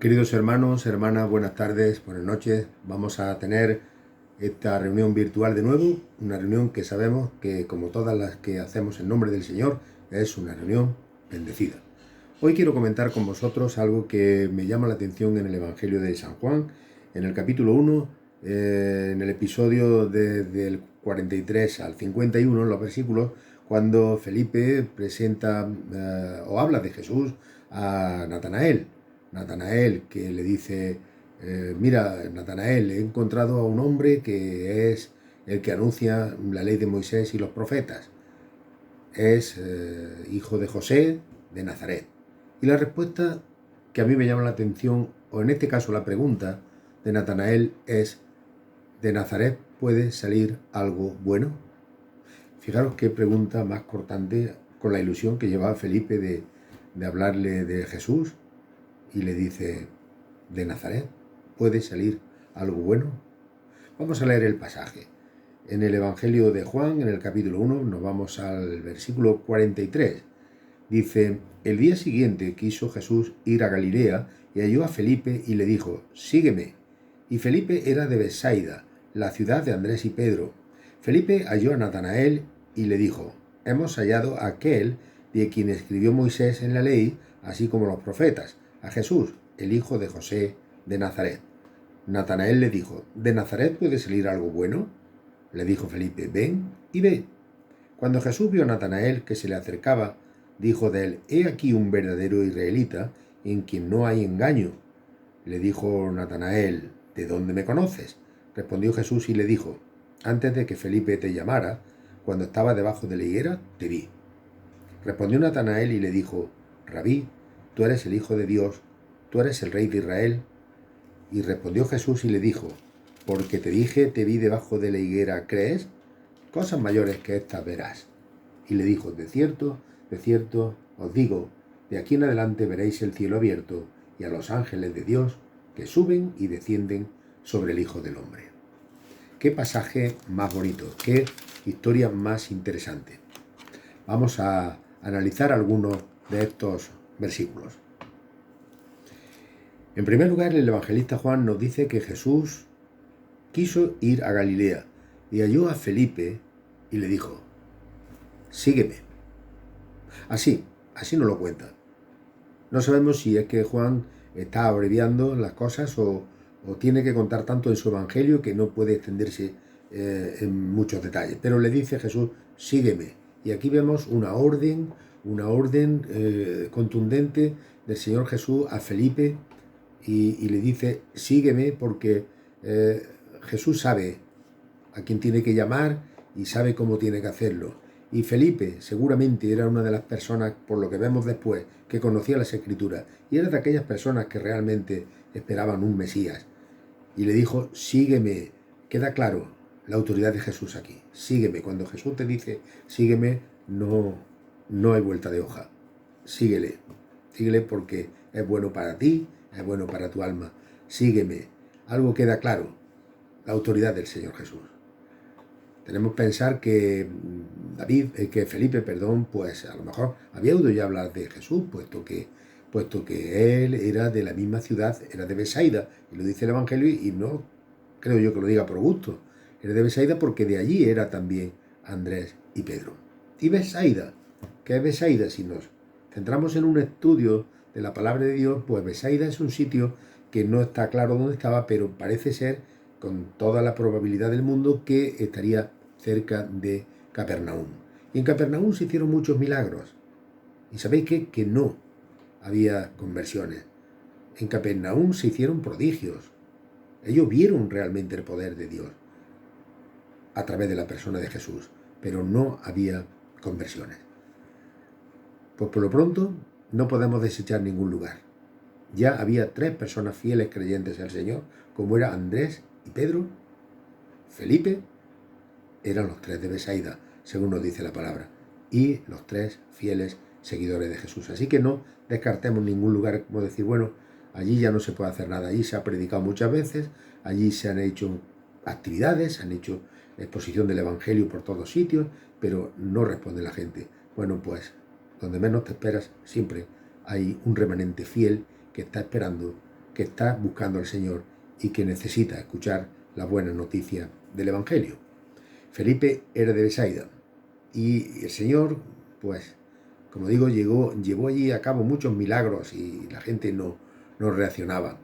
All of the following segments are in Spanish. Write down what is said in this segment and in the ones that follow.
Queridos hermanos, hermanas, buenas tardes, buenas noches. Vamos a tener esta reunión virtual de nuevo, una reunión que sabemos que, como todas las que hacemos en nombre del Señor, es una reunión bendecida. Hoy quiero comentar con vosotros algo que me llama la atención en el Evangelio de San Juan, en el capítulo 1, en el episodio del 43 al 51, en los versículos, cuando Felipe presenta o habla de Jesús a Natanael. Natanael, que le dice, mira, Natanael, he encontrado a un hombre que es el que anuncia la ley de Moisés y los profetas. Es hijo de José de Nazaret. Y la respuesta que a mí me llama la atención, o en este caso la pregunta de Natanael es, ¿de Nazaret puede salir algo bueno? Fijaros qué pregunta más cortante, con la ilusión que llevaba Felipe de hablarle de Jesús, y le dice, ¿de Nazaret puede salir algo bueno? Vamos a leer el pasaje. En el Evangelio de Juan, en el capítulo 1, nos vamos al versículo 43. Dice, el día siguiente quiso Jesús ir a Galilea y halló a Felipe y le dijo, sígueme. Y Felipe era de Betsaida, la ciudad de Andrés y Pedro. Felipe halló a Natanael y le dijo, hemos hallado a aquel de quien escribió Moisés en la ley, así como los profetas, a Jesús, el hijo de José de Nazaret. Natanael le dijo, ¿de Nazaret puede salir algo bueno? Le dijo Felipe, ven y ve. Cuando Jesús vio a Natanael que se le acercaba, dijo de él, he aquí un verdadero israelita en quien no hay engaño. Le dijo Natanael, ¿de dónde me conoces? Respondió Jesús y le dijo, antes de que Felipe te llamara, cuando estaba debajo de la higuera, te vi. Respondió Natanael y le dijo, Rabí, tú eres el Hijo de Dios, tú eres el Rey de Israel. Y respondió Jesús y le dijo, porque te dije, te vi debajo de la higuera, ¿crees? Cosas mayores que estas verás. Y le dijo, de cierto, os digo, de aquí en adelante veréis el cielo abierto y a los ángeles de Dios que suben y descienden sobre el Hijo del Hombre. Qué pasaje más bonito, qué historia más interesante. Vamos a analizar algunos de estos versículos. En primer lugar, el evangelista Juan nos dice que Jesús quiso ir a Galilea y halló a Felipe y le dijo, sígueme. Así nos lo cuenta. No sabemos si es que Juan está abreviando las cosas o tiene que contar tanto en su evangelio que no puede extenderse en muchos detalles. Pero le dice Jesús, sígueme. Y aquí vemos una orden contundente del Señor Jesús a Felipe y le dice, sígueme, porque Jesús sabe a quién tiene que llamar y sabe cómo tiene que hacerlo. Y Felipe seguramente era una de las personas, por lo que vemos después, que conocía las Escrituras, y era de aquellas personas que realmente esperaban un Mesías. Y le dijo, sígueme. Queda claro la autoridad de Jesús aquí. Sígueme. Cuando Jesús te dice, sígueme, no hay vuelta de hoja. Síguele. Síguele porque es bueno para ti, es bueno para tu alma. Sígueme. Algo queda claro. La autoridad del Señor Jesús. Tenemos que pensar que Felipe, pues a lo mejor había oído ya hablar de Jesús, puesto que él era de la misma ciudad, era de Betsaida, y lo dice el Evangelio, y no creo yo que lo diga por gusto. Era de Betsaida porque de allí era también Andrés y Pedro. Y Betsaida, ¿qué es Betsaida? Si nos centramos en un estudio de la palabra de Dios, pues Betsaida es un sitio que no está claro dónde estaba, pero parece ser, con toda la probabilidad del mundo, que estaría cerca de Capernaum. Y en Capernaum se hicieron muchos milagros. ¿Y sabéis qué? Que no había conversiones. En Capernaum se hicieron prodigios. Ellos vieron realmente el poder de Dios a través de la persona de Jesús, pero no había conversiones. Pues por lo pronto no podemos desechar ningún lugar. Ya había 3 personas fieles creyentes al Señor, como era Andrés y Pedro. Felipe eran los 3 de Betsaida, según nos dice la palabra, y los 3 fieles seguidores de Jesús. Así que no descartemos ningún lugar como decir, bueno, allí ya no se puede hacer nada. Allí se ha predicado muchas veces, allí se han hecho actividades, se han hecho exposición del Evangelio por todos sitios, pero no responde la gente. Bueno, pues donde menos te esperas siempre hay un remanente fiel que está esperando que está buscando al Señor y que necesita escuchar las buenas noticias del Evangelio. Felipe era de Betsaida y el Señor, pues, como digo, llevó allí a cabo muchos milagros y la gente no reaccionaba.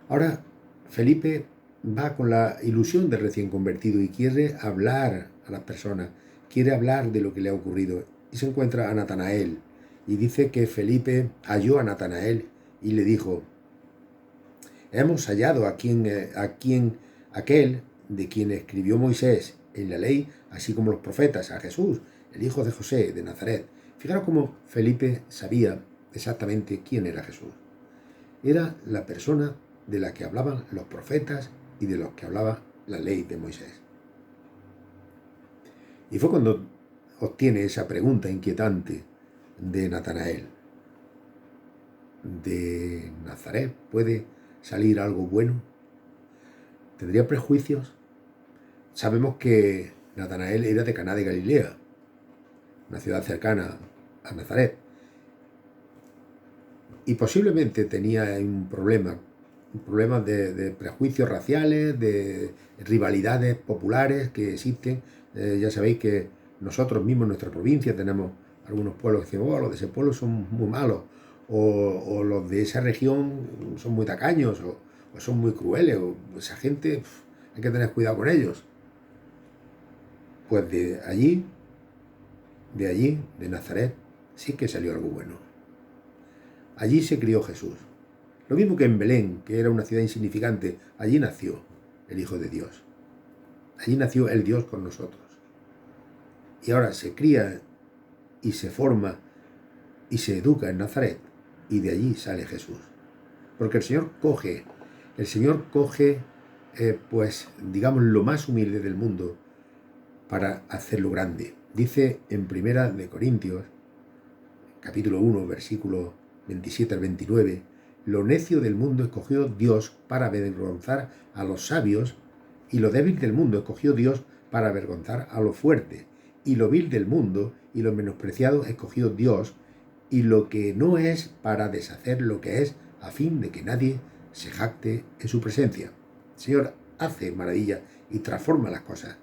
Ahora, Felipe va con la ilusión del recién convertido y quiere hablar a las personas, quiere hablar de lo que le ha ocurrido. Y se encuentra a Natanael y dice que Felipe halló a Natanael y le dijo: hemos hallado a aquel de quien escribió Moisés en la ley, así como los profetas, a Jesús, el hijo de José de Nazaret. Fijaros cómo Felipe sabía exactamente quién era Jesús. Era la persona de la que hablaban los profetas y de los que hablaba la ley de Moisés. Y fue cuando obtiene esa pregunta inquietante de Natanael: ¿de Nazaret puede salir algo bueno? ¿Tendría prejuicios? Sabemos que Natanael era de Caná de Galilea, una ciudad cercana a Nazaret, y posiblemente tenía un problema de prejuicios raciales, de rivalidades populares que existen. Ya sabéis que nosotros mismos en nuestra provincia tenemos algunos pueblos que decimos: oh, los de ese pueblo son muy malos, o los de esa región son muy tacaños, o son muy crueles, o esa gente, hay que tener cuidado con ellos. Pues de allí, de Nazaret, sí que salió algo bueno. Allí se crió Jesús. Lo mismo que en Belén, que era una ciudad insignificante, allí nació el Hijo de Dios. Allí nació el Dios con nosotros. Y ahora se cría y se forma y se educa en Nazaret, y de allí sale Jesús. Porque el Señor coge, pues digamos, lo más humilde del mundo para hacerlo grande. Dice en Primera de Corintios, capítulo 1, versículo 27 al 29, lo necio del mundo escogió Dios para avergonzar a los sabios, y lo débil del mundo escogió Dios para avergonzar a lo fuerte, y lo vil del mundo y lo menospreciado escogió Dios, y lo que no es, para deshacer lo que es, a fin de que nadie se jacte en su presencia. El Señor hace maravilla y transforma las cosas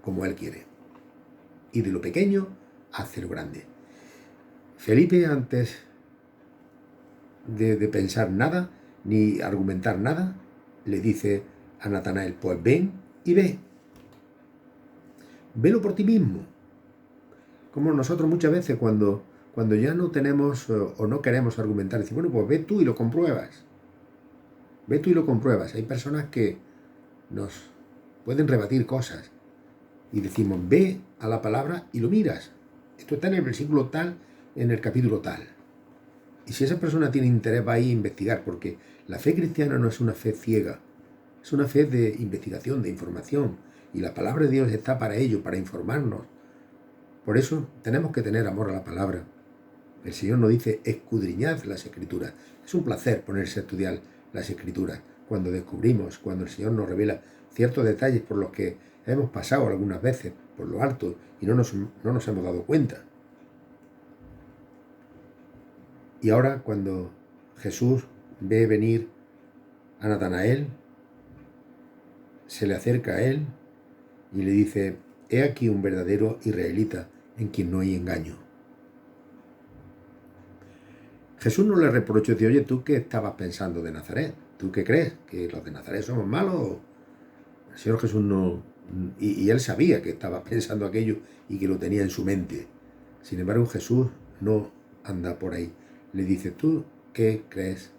como Él quiere, y de lo pequeño hace lo grande. Felipe, antes de pensar nada, ni argumentar nada, le dice a Natanael: pues ven y ve. Velo por ti mismo. Como nosotros muchas veces cuando ya no tenemos o no queremos argumentar, decimos: bueno, pues ve tú y lo compruebas. Ve tú y lo compruebas. Hay personas que nos pueden rebatir cosas y decimos: ve a la palabra y lo miras. Esto está en el versículo tal, en el capítulo tal. Y si esa persona tiene interés, va a ir a investigar, porque la fe cristiana no es una fe ciega, es una fe de investigación, de información, y la palabra de Dios está para ello, para informarnos. Por eso tenemos que tener amor a la palabra. El Señor nos dice: escudriñad las Escrituras. Es un placer ponerse a estudiar las Escrituras cuando descubrimos, cuando el Señor nos revela ciertos detalles por los que hemos pasado algunas veces por lo alto y no nos hemos dado cuenta. Y ahora, cuando Jesús ve venir a Natanael, se le acerca a él y le dice: he aquí un verdadero israelita en quien no hay engaño. Jesús no le reprochó, dice: oye, ¿tú qué estabas pensando de Nazaret? ¿Tú qué crees? ¿Que los de Nazaret somos malos? El Señor Jesús no... Y él sabía que estaba pensando aquello y que lo tenía en su mente. Sin embargo, Jesús no anda por ahí. Le dice: ¿tú qué crees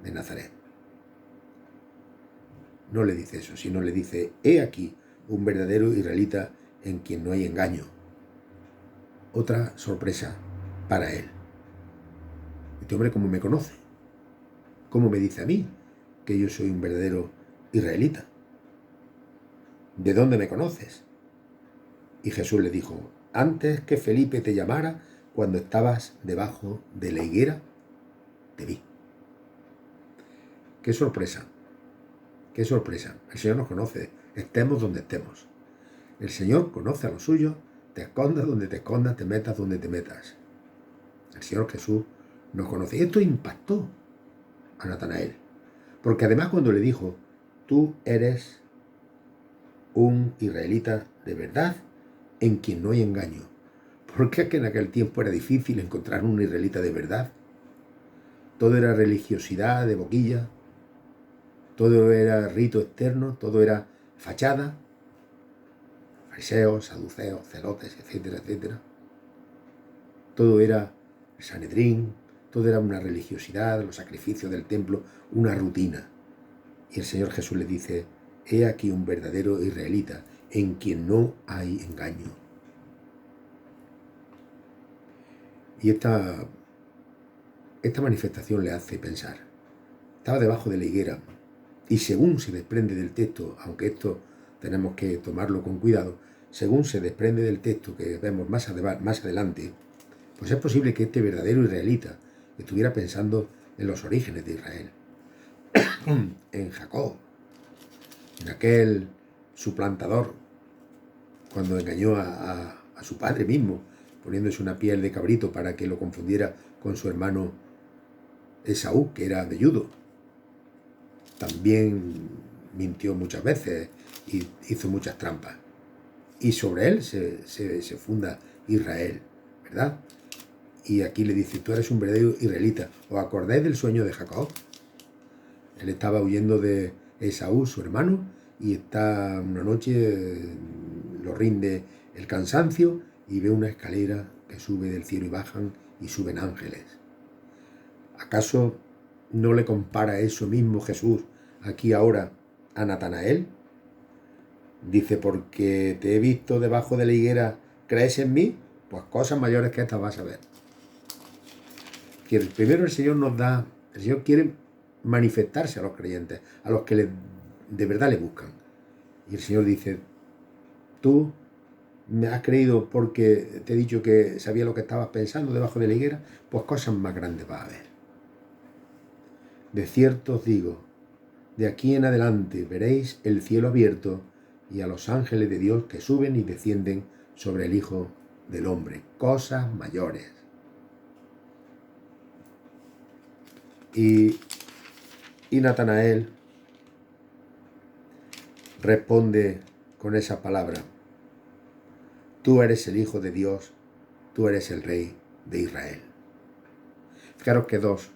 de Nazaret? No le dice eso, sino le dice: he aquí un verdadero israelita en quien no hay engaño. Otra sorpresa para él. Este hombre, ¿cómo me conoce? ¿Cómo me dice a mí que yo soy un verdadero israelita? ¿De dónde me conoces? Y Jesús le dijo: antes que Felipe te llamara, cuando estabas debajo de la higuera, te vi. ¡Qué sorpresa! ¡Qué sorpresa! El Señor nos conoce, estemos donde estemos. El Señor conoce a los suyos, te escondas donde te escondas, te metas donde te metas. El Señor Jesús nos conoce. Y esto impactó a Natanael. Porque además cuando le dijo, tú eres un israelita de verdad en quien no hay engaño. Porque es que en aquel tiempo era difícil encontrar un israelita de verdad. Todo era religiosidad de boquilla, todo era rito externo, todo era fachada, fariseos, saduceos, celotes, etcétera, etcétera. Todo era el Sanedrín, todo era una religiosidad, los sacrificios del templo, una rutina. Y el Señor Jesús le dice, he aquí un verdadero israelita en quien no hay engaño. Y esta manifestación le hace pensar. Estaba debajo de la higuera y según se desprende del texto, aunque esto tenemos que tomarlo con cuidado, según se desprende del texto que vemos más adelante, pues es posible que este verdadero israelita estuviera pensando en los orígenes de Israel, en Jacob, en aquel suplantador, cuando engañó a su padre mismo, poniéndose una piel de cabrito para que lo confundiera con su hermano Esaú, que era velludo. También mintió muchas veces y hizo muchas trampas. Y sobre él se funda Israel, ¿verdad? Y aquí le dice, tú eres un verdadero israelita. ¿Os acordáis del sueño de Jacob? Él estaba huyendo de Esaú, su hermano, y está una noche, lo rinde el cansancio y ve una escalera que sube del cielo y bajan y suben ángeles. ¿Acaso no le compara eso mismo Jesús aquí ahora a Natanael? Dice, porque te he visto debajo de la higuera, ¿crees en mí? Pues cosas mayores que estas vas a ver. Que primero el Señor quiere manifestarse a los creyentes, a los que de verdad le buscan. Y el Señor dice, tú me has creído porque te he dicho que sabía lo que estabas pensando debajo de la higuera, pues cosas más grandes vas a ver. De cierto os digo, de aquí en adelante veréis el cielo abierto y a los ángeles de Dios que suben y descienden sobre el Hijo del Hombre. Cosas mayores. Y Natanael responde con esa palabra, tú eres el Hijo de Dios, tú eres el Rey de Israel. Fijaros que dos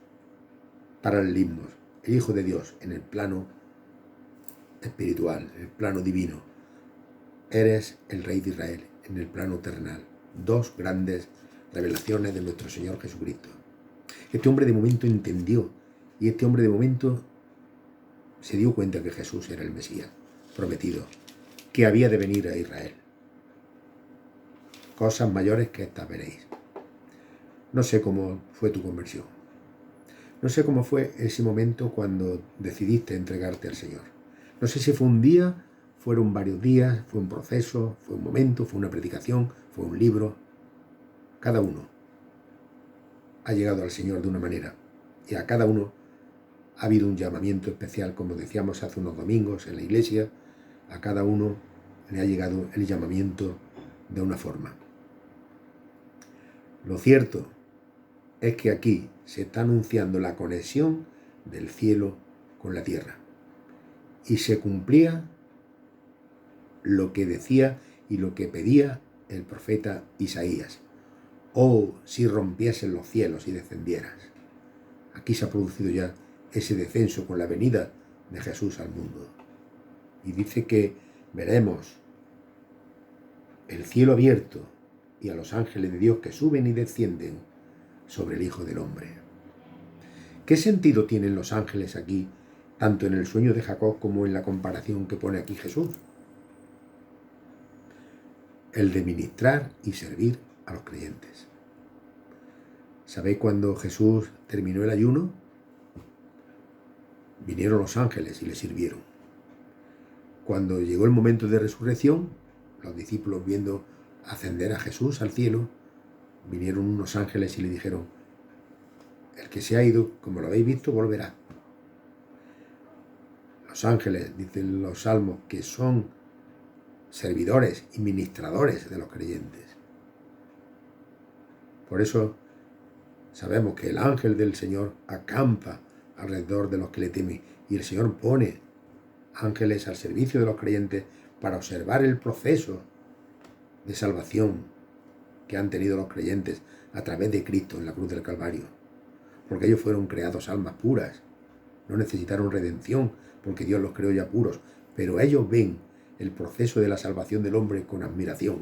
paralelismos, el Hijo de Dios en el plano espiritual, en el plano divino, eres el Rey de Israel en el plano terrenal. Dos grandes revelaciones de nuestro Señor Jesucristo. Este hombre de momento entendió y este hombre de momento se dio cuenta que Jesús era el Mesías prometido, que había de venir a Israel. Cosas mayores que estas veréis. No sé cómo fue tu conversión. No sé cómo fue ese momento cuando decidiste entregarte al Señor. No sé si fue un día, fueron varios días, fue un proceso, fue un momento, fue una predicación, fue un libro. Cada uno ha llegado al Señor de una manera y a cada uno ha habido un llamamiento especial, como decíamos hace unos domingos en la iglesia, a cada uno le ha llegado el llamamiento de una forma. Lo cierto es que aquí se está anunciando la conexión del cielo con la tierra. Y se cumplía lo que decía y lo que pedía el profeta Isaías. Oh, si rompiesen los cielos y descendieras. Aquí se ha producido ya ese descenso con la venida de Jesús al mundo. Y dice que veremos el cielo abierto y a los ángeles de Dios que suben y descienden sobre el Hijo del Hombre. ¿Qué sentido tienen los ángeles aquí, tanto en el sueño de Jacob como en la comparación que pone aquí Jesús? El de ministrar y servir a los creyentes. ¿Sabéis cuando Jesús terminó el ayuno? Vinieron los ángeles y le sirvieron. Cuando llegó el momento de resurrección, los discípulos viendo ascender a Jesús al cielo, vinieron unos ángeles y le dijeron, el que se ha ido, como lo habéis visto, volverá. Los ángeles, dicen los salmos, que son servidores y ministradores de los creyentes. Por eso sabemos que el ángel del Señor acampa alrededor de los que le temen. Y el Señor pone ángeles al servicio de los creyentes para observar el proceso de salvación que han tenido los creyentes a través de Cristo en la cruz del Calvario. Porque ellos fueron creados almas puras, no necesitaron redención porque Dios los creó ya puros, pero ellos ven el proceso de la salvación del hombre con admiración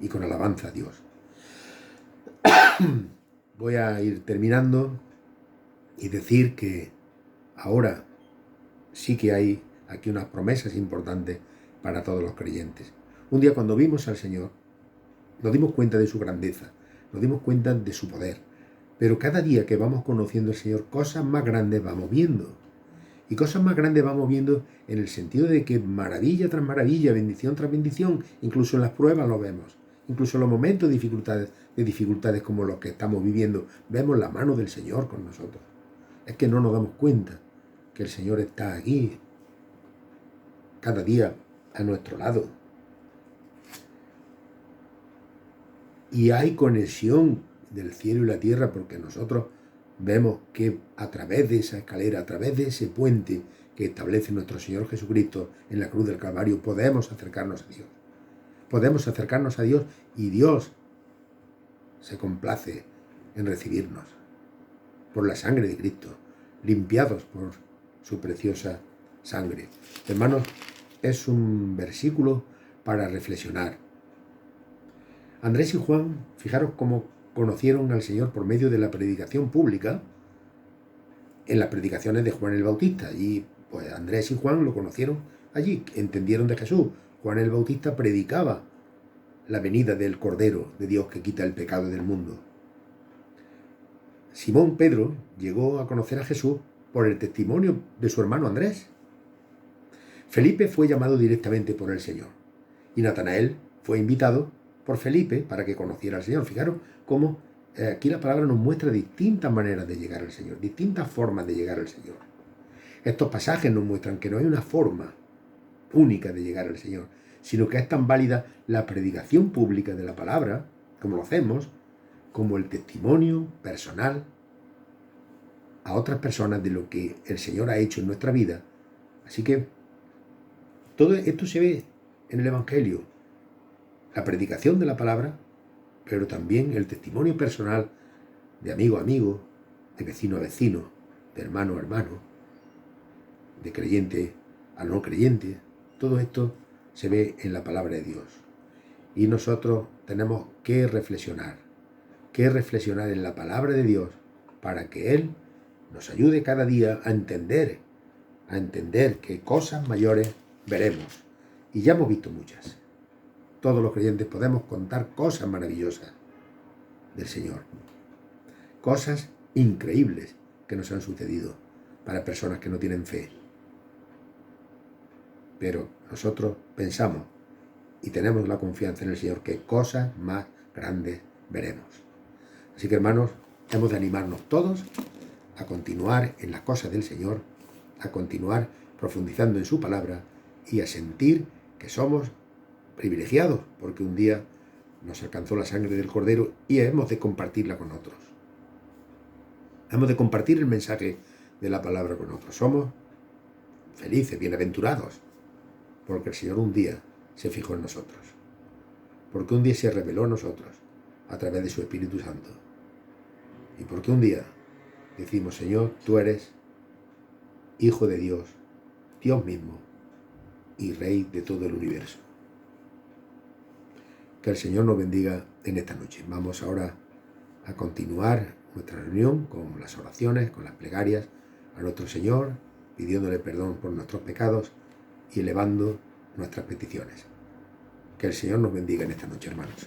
y con alabanza a Dios. Voy a ir terminando y decir que ahora sí que hay aquí unas promesas importantes para todos los creyentes. Un día cuando vimos al Señor, nos dimos cuenta de su grandeza, nos dimos cuenta de su poder, pero cada día que vamos conociendo al Señor, cosas más grandes vamos viendo. Y cosas más grandes vamos viendo en el sentido de que maravilla tras maravilla, bendición tras bendición, incluso en las pruebas lo vemos. Incluso en los momentos de dificultades como los que estamos viviendo, vemos la mano del Señor con nosotros. Es que no nos damos cuenta que el Señor está aquí, cada día a nuestro lado. Y hay conexión del cielo y la tierra porque nosotros vemos que a través de esa escalera, a través de ese puente que establece nuestro Señor Jesucristo en la cruz del Calvario, podemos acercarnos a Dios. Podemos acercarnos a Dios y Dios se complace en recibirnos por la sangre de Cristo, limpiados por su preciosa sangre. Hermanos, es un versículo para reflexionar. Andrés y Juan, fijaros cómo conocieron al Señor por medio de la predicación pública en las predicaciones de Juan el Bautista. Y pues Andrés y Juan lo conocieron allí, entendieron de Jesús. Juan el Bautista predicaba la venida del Cordero de Dios que quita el pecado del mundo. Simón Pedro llegó a conocer a Jesús por el testimonio de su hermano Andrés. Felipe fue llamado directamente por el Señor y Natanael fue invitado por Felipe para que conociera al Señor. Fijaros cómo aquí la palabra nos muestra distintas maneras de llegar al Señor, distintas formas de llegar al Señor. Estos pasajes nos muestran que no hay una forma única de llegar al Señor, sino que es tan válida la predicación pública de la palabra, como lo hacemos, como el testimonio personal a otras personas de lo que el Señor ha hecho en nuestra vida. Así que todo esto se ve en el Evangelio, la predicación de la palabra, pero también el testimonio personal de amigo a amigo, de vecino a vecino, de hermano a hermano, de creyente a no creyente. Todo esto se ve en la palabra de Dios. Y nosotros tenemos que reflexionar en la palabra de Dios para que Él nos ayude cada día a entender que cosas mayores veremos. Y ya hemos visto muchas. Todos los creyentes podemos contar cosas maravillosas del Señor. Cosas increíbles que nos han sucedido para personas que no tienen fe. Pero nosotros pensamos y tenemos la confianza en el Señor que cosas más grandes veremos. Así que, hermanos, hemos de animarnos todos a continuar en las cosas del Señor, a continuar profundizando en su palabra y a sentir que somos privilegiados porque un día nos alcanzó la sangre del Cordero y hemos de compartirla con otros. Hemos de compartir el mensaje de la palabra con otros. Somos felices, bienaventurados, porque el Señor un día se fijó en nosotros, porque un día se reveló a nosotros a través de su Espíritu Santo, y porque un día decimos: Señor, tú eres Hijo de Dios, Dios mismo y Rey de todo el universo. Que el Señor nos bendiga en esta noche. Vamos ahora a continuar nuestra reunión con las oraciones, con las plegarias a nuestro Señor, pidiéndole perdón por nuestros pecados y elevando nuestras peticiones. Que el Señor nos bendiga en esta noche, hermanos.